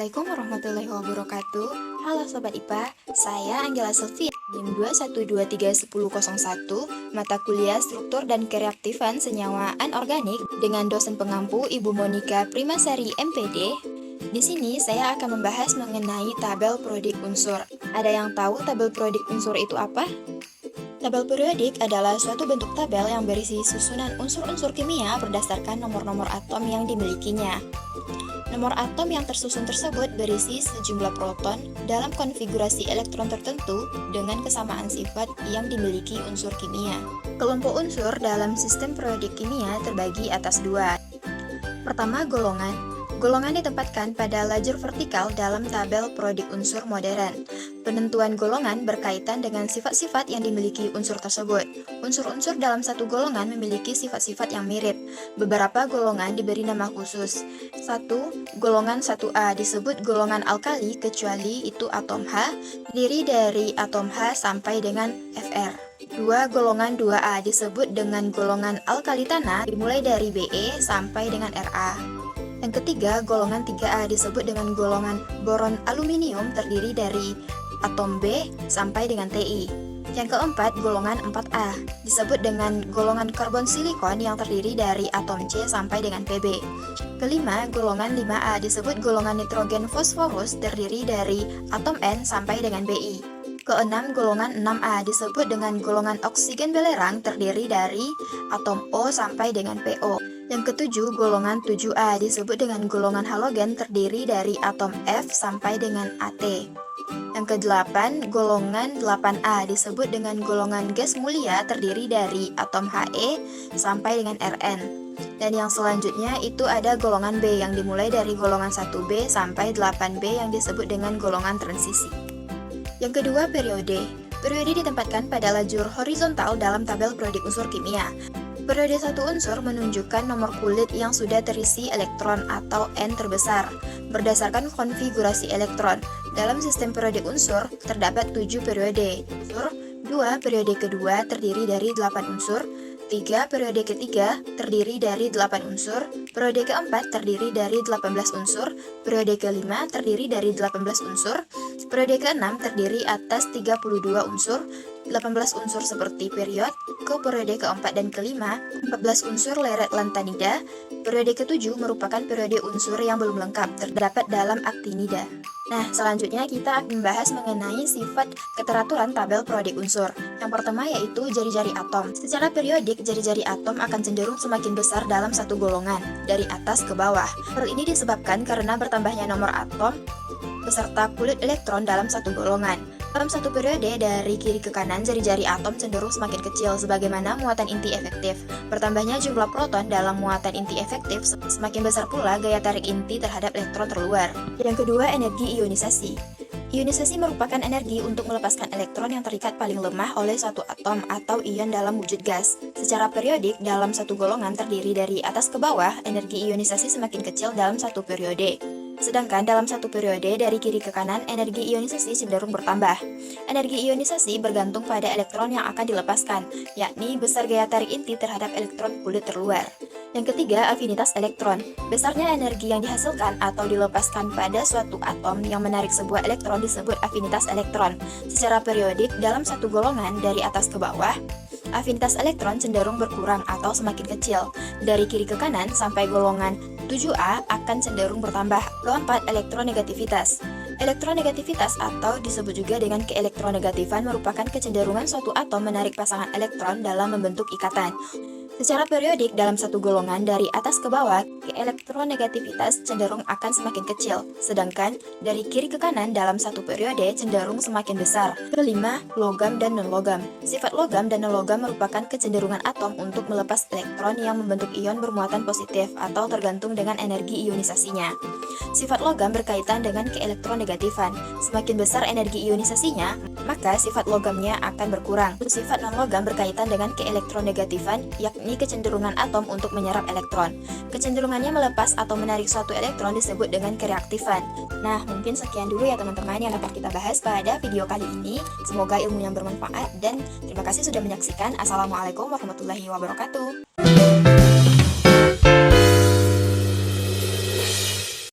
Assalamualaikum warahmatullahi wabarakatuh. Halo Sobat IPA, saya Anggela Sylvia, NIM 2123101, mata kuliah Struktur dan Kereaktifan Senyawa Anorganik dengan dosen pengampu Ibu Monika Primasari MPD. Di sini saya akan membahas mengenai tabel periodik unsur. Ada yang tahu tabel periodik unsur itu apa? Tabel periodik adalah suatu bentuk tabel yang berisi susunan unsur-unsur kimia berdasarkan nomor-nomor atom yang dimilikinya. Nomor atom yang tersusun tersebut berisi sejumlah proton dalam konfigurasi elektron tertentu dengan kesamaan sifat yang dimiliki unsur kimia. Kelompok unsur dalam sistem periodik kimia terbagi atas dua. Pertama, golongan. Golongan ditempatkan pada lajur vertikal dalam tabel periodik unsur modern. Penentuan golongan berkaitan dengan sifat-sifat yang dimiliki unsur tersebut. Unsur-unsur dalam satu golongan memiliki sifat-sifat yang mirip. Beberapa golongan diberi nama khusus. 1. Golongan 1A disebut golongan alkali kecuali itu atom H, terdiri dari atom H sampai dengan Fr. 2. Golongan 2A disebut dengan golongan alkali tanah dimulai dari Be sampai dengan Ra. Yang ketiga, golongan 3A disebut dengan golongan boron aluminium terdiri dari atom B sampai dengan Ti. Yang keempat, golongan 4A disebut dengan golongan karbon silikon yang terdiri dari atom C sampai dengan Pb. Kelima, golongan 5A disebut golongan nitrogen fosforus terdiri dari atom N sampai dengan Bi. Keenam, golongan 6A disebut dengan golongan oksigen belerang terdiri dari atom O sampai dengan Po. Yang ketujuh, golongan 7A disebut dengan golongan halogen terdiri dari atom F sampai dengan At. Yang kedelapan, golongan 8A disebut dengan golongan gas mulia terdiri dari atom He sampai dengan Rn. Dan yang selanjutnya itu ada golongan B yang dimulai dari golongan 1B sampai 8B yang disebut dengan golongan transisi. Yang kedua, periode. Periode ditempatkan pada lajur horizontal dalam tabel periodik unsur kimia. Periode satu unsur menunjukkan nomor kulit yang sudah terisi elektron atau N terbesar berdasarkan konfigurasi elektron. Dalam sistem periodik unsur terdapat 7 periode. Unsur 2, periode kedua terdiri dari 8 unsur. 3, periode ketiga terdiri dari 8 unsur. Periode keempat terdiri dari 18 unsur. Periode kelima terdiri dari 18 unsur. Periode keenam terdiri atas 32 unsur. 18 unsur seperti period, ke periode keempat dan kelima, 14 unsur leret lantanida. Periode ketujuh merupakan periode unsur yang belum lengkap, terdapat dalam aktinida. Nah, selanjutnya kita akan membahas mengenai sifat keteraturan tabel periodik unsur. Yang pertama yaitu jari-jari atom. Secara periodik, jari-jari atom akan cenderung semakin besar dalam satu golongan, dari atas ke bawah. Hal ini disebabkan karena bertambahnya nomor atom beserta kulit elektron dalam satu golongan. Dalam satu periode, dari kiri ke kanan, jari-jari atom cenderung semakin kecil sebagaimana muatan inti efektif. Bertambahnya jumlah proton dalam muatan inti efektif, semakin besar pula gaya tarik inti terhadap elektron terluar. Yang kedua, energi ionisasi. Ionisasi merupakan energi untuk melepaskan elektron yang terikat paling lemah oleh suatu atom atau ion dalam wujud gas. Secara periodik, dalam satu golongan terdiri dari atas ke bawah, energi ionisasi semakin kecil dalam satu periode. Sedangkan dalam satu periode dari kiri ke kanan, energi ionisasi cenderung bertambah. Energi ionisasi bergantung pada elektron yang akan dilepaskan, yakni besar gaya tarik inti terhadap elektron kulit terluar. Yang ketiga, afinitas elektron. Besarnya energi yang dihasilkan atau dilepaskan pada suatu atom yang menarik sebuah elektron disebut afinitas elektron. Secara periodik, dalam satu golongan dari atas ke bawah, afinitas elektron cenderung berkurang atau semakin kecil. Dari kiri ke kanan sampai golongan 7A akan cenderung bertambah. Keempat, elektronegativitas. Elektronegativitas atau disebut juga dengan keelektronegatifan merupakan kecenderungan suatu atom menarik pasangan elektron dalam membentuk ikatan. Secara periodik dalam satu golongan dari atas ke bawah, keelektronegativitas cenderung akan semakin kecil, sedangkan dari kiri ke kanan dalam satu periode cenderung semakin besar. Kelima, logam dan non-logam. Sifat logam dan non-logam merupakan kecenderungan atom untuk melepas elektron yang membentuk ion bermuatan positif atau tergantung dengan energi ionisasinya. Sifat logam berkaitan dengan keelektronegatifan. Semakin besar energi ionisasinya, maka sifat logamnya akan berkurang. Sifat non-logam berkaitan dengan keelektronegatifan, yakni kecenderungan atom untuk menyerap elektron. Kecenderungannya melepas atau menarik suatu elektron disebut dengan kereaktifan. Nah, mungkin sekian dulu ya teman-teman yang dapat kita bahas pada video kali ini. Semoga ilmu yang bermanfaat dan terima kasih sudah menyaksikan. Assalamualaikum warahmatullahi wabarakatuh.